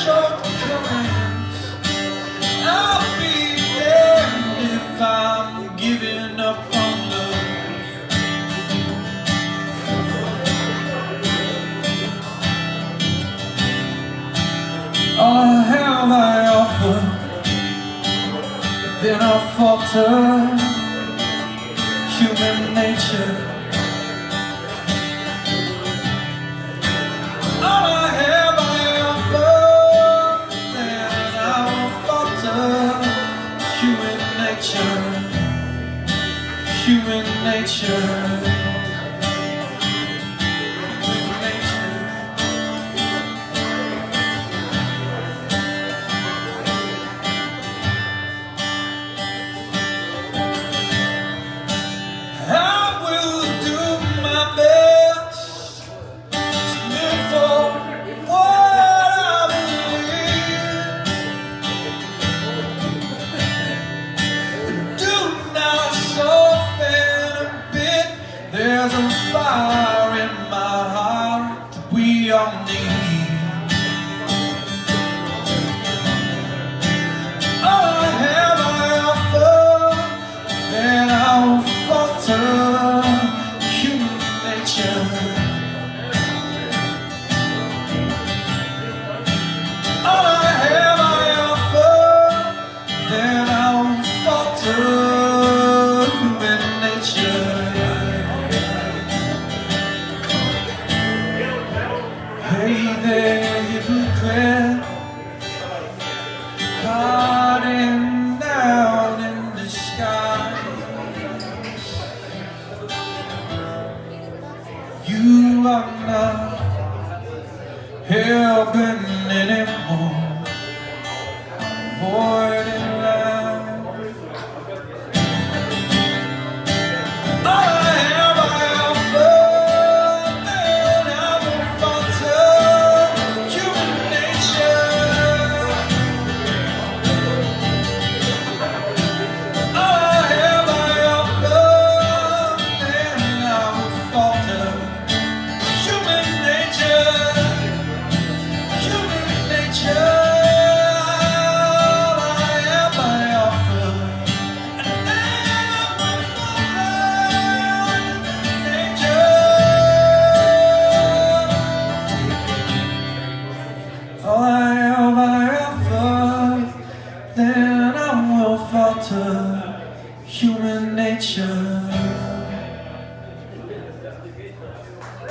shortcomings. I'll be damned if I'm giving up on love. All have I offered, then I falter. Human nature. All I have I offer, then I will falter. Human nature. Human nature. There's a fire in my heart that we all need. All I have I offer, then I will falter. Human nature. All I have I offer, then I will falter. Human nature. Hey there, hypocrite, hiding down in the sky. You are not helping anymore, avoiding life. All I have I offer, then I will falter. Human nature.